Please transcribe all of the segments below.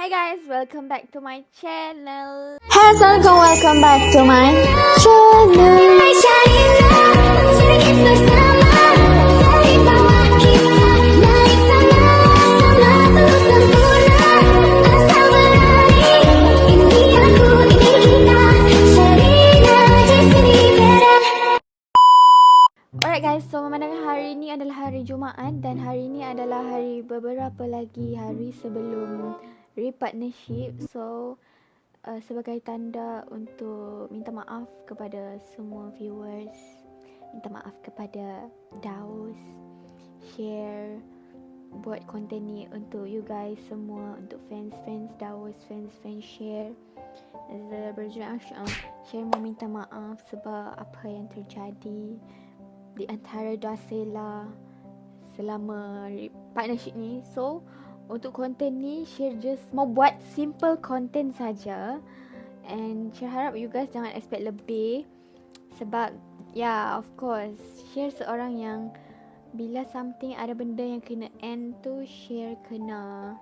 Hi guys, welcome back to my channel. Hey assalamualaikum, welcome back to my channel. Alright guys, so memandangkan hari ini adalah hari Jumaat dan hari ini adalah hari beberapa lagi hari sebelum repartnership. So sebagai tanda untuk minta maaf kepada semua viewers, minta maaf kepada Daus, share buat konten ni untuk you guys semua, untuk fans Daus, fans share. Share mau minta maaf sebab apa yang terjadi di antara Dasela selama partnership ni. So untuk konten ni share just mau buat simple content saja, and share harap you guys jangan expect lebih sebab of course share seorang yang bila something ada benda yang kena end tu, share kena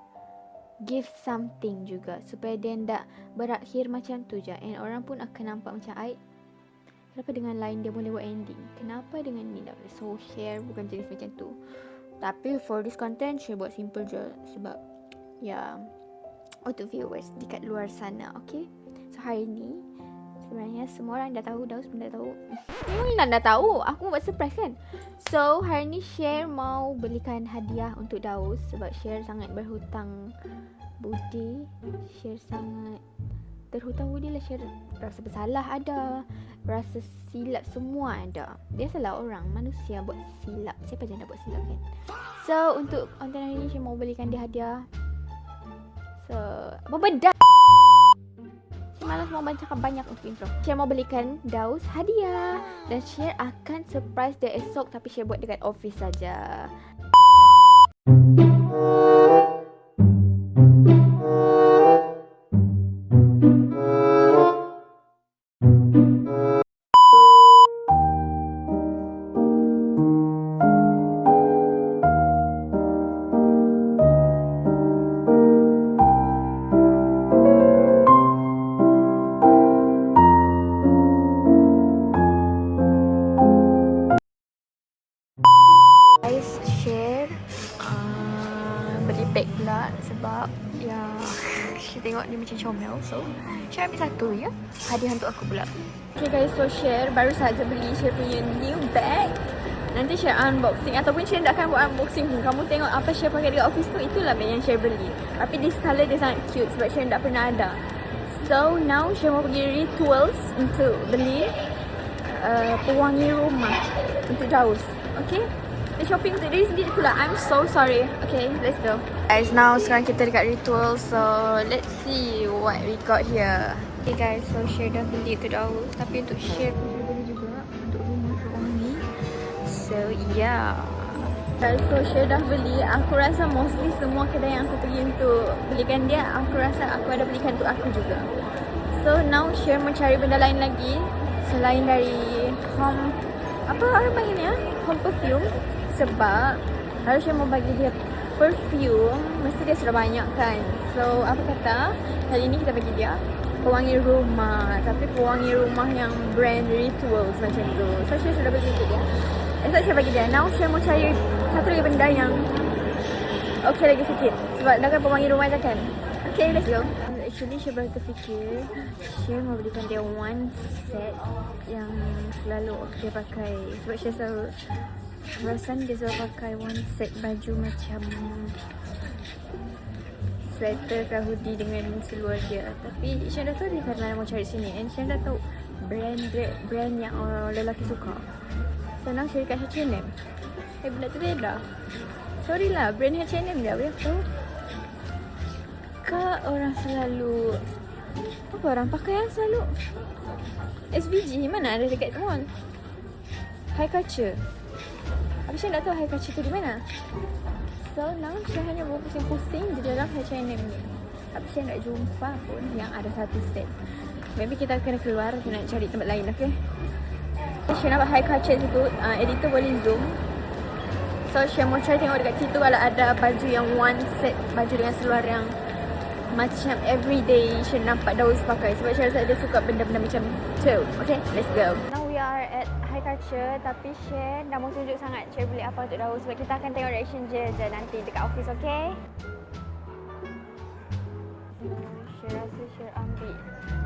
give something juga supaya dia tak berakhir macam tu je, and orang pun akan nampak macam kenapa dengan lain dia boleh buat ending, kenapa dengan ni tak boleh. So share bukan jenis macam tu. Tapi for this content share buat simple je sebab untuk viewers dekat luar sana. Okay, so hari ni sebenarnya semua orang dah tahu, Daus pun dah tahu. Memang dah tahu, aku buat surprise kan. So hari ni share mau belikan hadiah untuk Daus sebab share sangat berhutang budi, share sangat terhutang budi lah. Share rasa bersalah ada, rasa silap semua ada. Biasalah orang manusia buat silap, siapa je nak buat silap kan. So untuk konten hari ni Syed mau belikan dia hadiah. So apa benda, malas mau cakap banyak untuk intro. Syed mau belikan Daus hadiah dan Syed akan surprise dia esok, tapi Syed buat dekat office saja. Share beli bag pula sebab Syed tengok dia macam comel. So Syed ambil satu ya, hadiah untuk aku pula. Okay guys, so Syed baru saja beli Syed punya new bag. Nanti Syed unboxing ataupun Syed tak akan buat unboxing pun. Kamu tengok apa Syed pakai dekat office tu, itulah bag yang Syed beli. Tapi this colour dia sangat cute sebab Syed tak pernah ada. So now Syed mau pergi Rituals untuk beli pewangi rumah untuk Daus. Okay, shopping untuk diri sendiri pula. I'm so sorry. Okay, let's go. Guys, now sekarang kita dekat Ritual. So, let's see what we got here. Okay guys, so Syed dah beli tu Daus. Tapi untuk Syed pun beli juga untuk rumah pewangi. So, guys, so Syed dah beli. Aku rasa mostly semua kedai yang aku pergi untuk belikan dia, aku rasa aku ada belikan untuk aku juga. So, now Syed mencari benda lain lagi selain dari home, apa orang panggilnya? Home perfume. Sebab kalau Syed mau bagi dia perfume, mesti dia sudah banyak kan. So apa kata kali ini kita bagi dia pewangi rumah, tapi pewangi rumah yang brand Rituals macam tu. So Syed sudah bagi untuk dia. Esok Syed bagi dia. Now Syed mau cari satu lagi benda yang okay lagi sikit sebab dah kan pewangi rumah dah kan. Okay, let's go. Actually Syed baru terfikir Syed mau belikan dia one set yang selalu dia pakai. Sebab Syed selalu perasan dia selalu pakai one set baju macam sweater ke hoodie dengan seluar dia. Tapi Syed dah tahu dia kat mana mau cari sini, and Syed dah tahu brand yang orang lelaki suka. So now Syed dekat H&M. Benda tu beda. Sorry lah, brand H&M dia boleh tahu. Kak orang selalu apa orang pakai yang selalu SVG mana ada dekat mall. High culture. Tapi Syed tak tahu high culture tu di mana. So now Syed hanya berpusing-pusing di dalam H&M ni. Tapi Syed tak jumpa pun yang ada satu set. Maybe kita kena keluar, kita nak cari tempat lain, okay? Syed nampak high culture situ, editor boleh zoom. So Syed mau cari tengok dekat situ kalau ada baju yang one set, baju dengan seluar yang macam everyday Sher nampak Daus pakai. Sebab Sher rasa dia suka benda-benda macam tu. Okay, let's go. Now we are at High Culture. Tapi Sher dah mau tunjuk sangat Sher beli apa untuk Daus. Sebab kita akan tengok reaction je nanti dekat office, okay? Sher rasa Sher ambil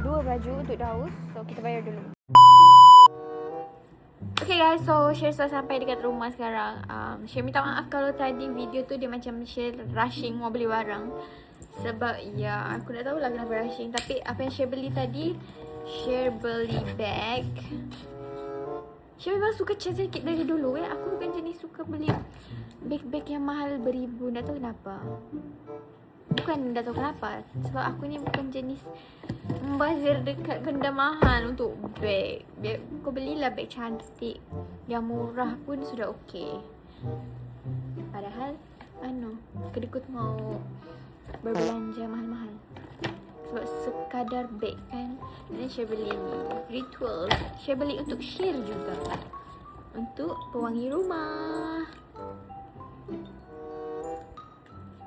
2 baju untuk Daus. So kita bayar dulu. Okay guys, so Sher sudah sampai dekat rumah sekarang. Sher minta maaf kalau tadi video tu dia macam Sher rushing mau beli barang. Sebab ya, aku tak tahulah kenapa rushing. Tapi apa yang Sher beli tadi, Sher beli bag. Sher memang suka charge sikit dari dulu Aku bukan jenis suka beli bag-bag yang mahal beribu. Tak tahu kenapa. Bukan tak tahu kenapa. Sebab aku ni bukan jenis membazir dekat benda mahal untuk bag. Kau belilah bag cantik. Yang murah pun sudah okey. Padahal kedekut mau berbelanja mahal-mahal. Sebab sekadar bag kan. Dan Sher beli ni ritual. Sher beli untuk Sher juga. Untuk pewangi rumah.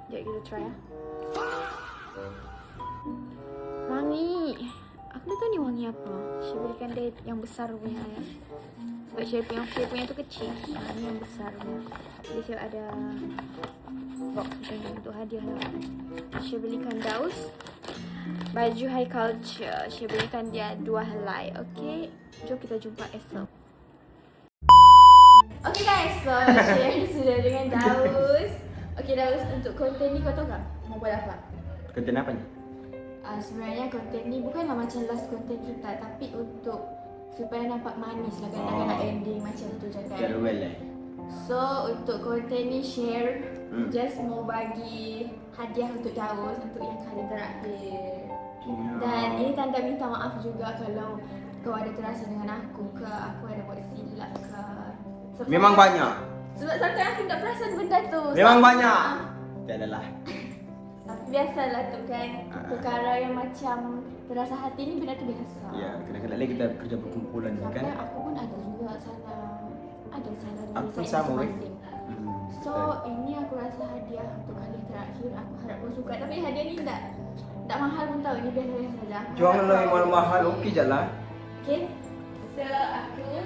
Jom kita try Wangi. Aku dah tahu ni wangi apa. Sher belikan dia yang besar punya Sebab Sher punya tu kecil. Ni yang besar punya. Jadi Sher ada box macam ni untuk hadiah lah. Sher belikan Daus baju High Culture. Sher belikan dia 2 helai. Okay, jom kita jumpa esok. Okay guys, so Sher sudah dengan Daus. Okay Daus, untuk konten ni kau tahu tak mau buat apa? Konten apa ni? Sebenarnya konten ni bukanlah macam last konten kita, tapi untuk supaya nampak manis lah kan, nak ending macam tu je kan. Farewell So untuk konten ni Sher just mau bagi hadiah untuk Daus untuk yang kali terakhir. Dan ini tanda minta maaf juga kalau kau ada terasa dengan aku ke, aku ada buat silap ke. Sebab Memang banyak. Sebab sometimes aku tak perasan benda tu. Memang banyak. Tiadalah. Tapi biasalah tu kan. Perkara yang macam terasa hati ni benda tu biasa. Ya, kadang-kadang lagi kita kerja berkumpulan kan. Sampai aku pun ada juga salah. Ada salah dari Aku pun saya sama masing-masing. So ini aku rasa hadiah untuk kali terakhir. Aku harap kau suka. Tapi hadiah ni tak mahal pun tau. Ini biasa-biasa saja. Janganlah yang mahal-mahal. Okey je lah. Okay. So aku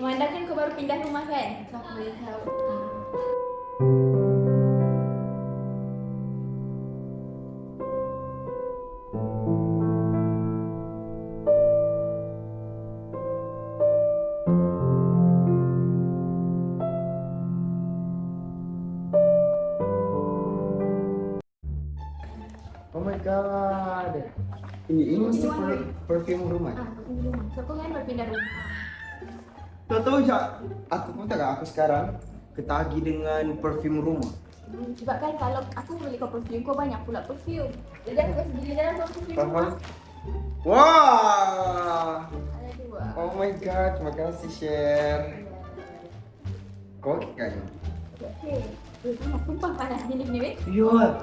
memandangkan kau baru pindah rumah kan. So aku boleh tahu. Oh my god. Ini mesti perfume rumah. Perfume rumah. So kau kan baru pindah rumah. Tahu je. Aku pun tak aku sekarang ketagih dengan perfume rumah. Sebab kan kalau aku beli kau perfume, kau banyak pula perfume. Jadi aku kasi beli dalam kau perfume rumah. Wah. Ada 2. Oh my god, terima kasih share. Kau okey kan? Okay. Panas, sumpah panas gini weh. Ya.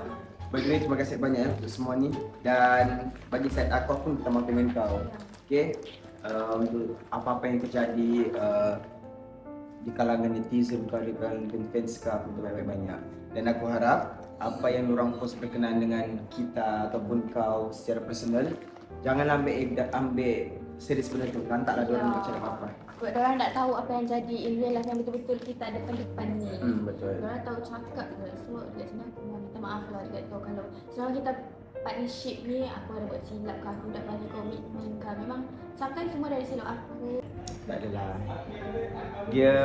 By the way, terima kasih banyak untuk semua ni. Dan bagi side aku pun minta maaf dengan kau. Okay? Untuk apa-apa yang terjadi di kalangan netizen, di kalangan fans kau pun terbaik banyak. Dan aku harap apa yang orang post berkenaan dengan kita ataupun kau secara personal, jangan ambil serius benda tu. Lantaklah diorang macam apa. Sebab diorang tak tahu apa yang jadi in real life yang betul-betul kita depan-depan ni. Betul. Diorang tahu cakap je. So dekat sini aku mau minta maaf lah dekat kau kalau selama kita partnership ni aku ada buat silap ke, aku tak bagi komitmen ke. Memang sometimes semua dari silap aku. Tak adalah. Dia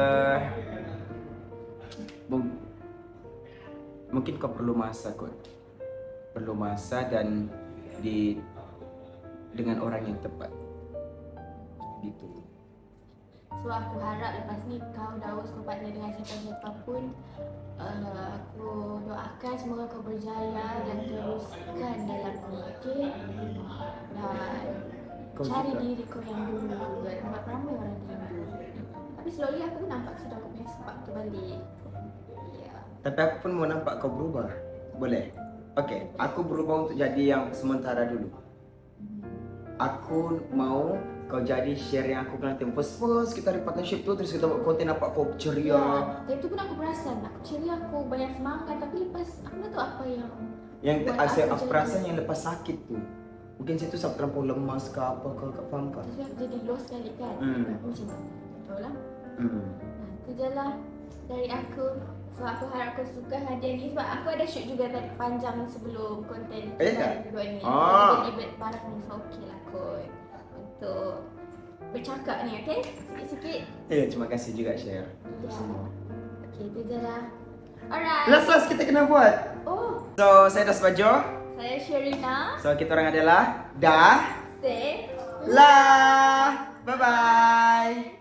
mungkin kau perlu masa kot. Perlu masa dan dengan orang yang tepat. Gitu. So aku harap lepas ni kau Daus kau partner dengan siapa-siapa pun aku doakan semoga kau berjaya dan teruskan dalam ni, okay? Dan Kau cari juga. diri kau yang dulu juga. Sebab ramai orang rindu. Tapi slowly aku pun nampak sudah kau punya spark tu balik. Ya. Tapi aku pun mau nampak kau berubah. Boleh? Okay, aku berubah untuk jadi yang sementara dulu. Aku mau kau jadi share yang aku kenal first kita ada partnership tu, terus kita buat konten nampak kau ceria. Tapi tu pun aku perasan, aku ceria, aku banyak semangat. Tapi lepas aku tak tahu apa yang Yang Buat aku aku perasan yang lepas sakit tu. Mungkin situ sebab terlampau lemas ke apa ke, kau faham tak? Tapi aku jadi low sekali kan. Macam tu. Betul lah. Itu je lah dari aku. So aku harap kau suka hadiah ni sebab aku ada shoot juga tadi panjang sebelum konten tak? kedua ni. Ah. Jadi barang ni so okey lah kot untuk bercakap ni, okey? Sikit-sikit. Terima kasih juga share. Ya. Okey, itu je lah. Alright. Last kita kena buat. Oh, So, saya dah sebajo. saya Sherina. So, kita orang adalah dah Say lah. Bye-bye.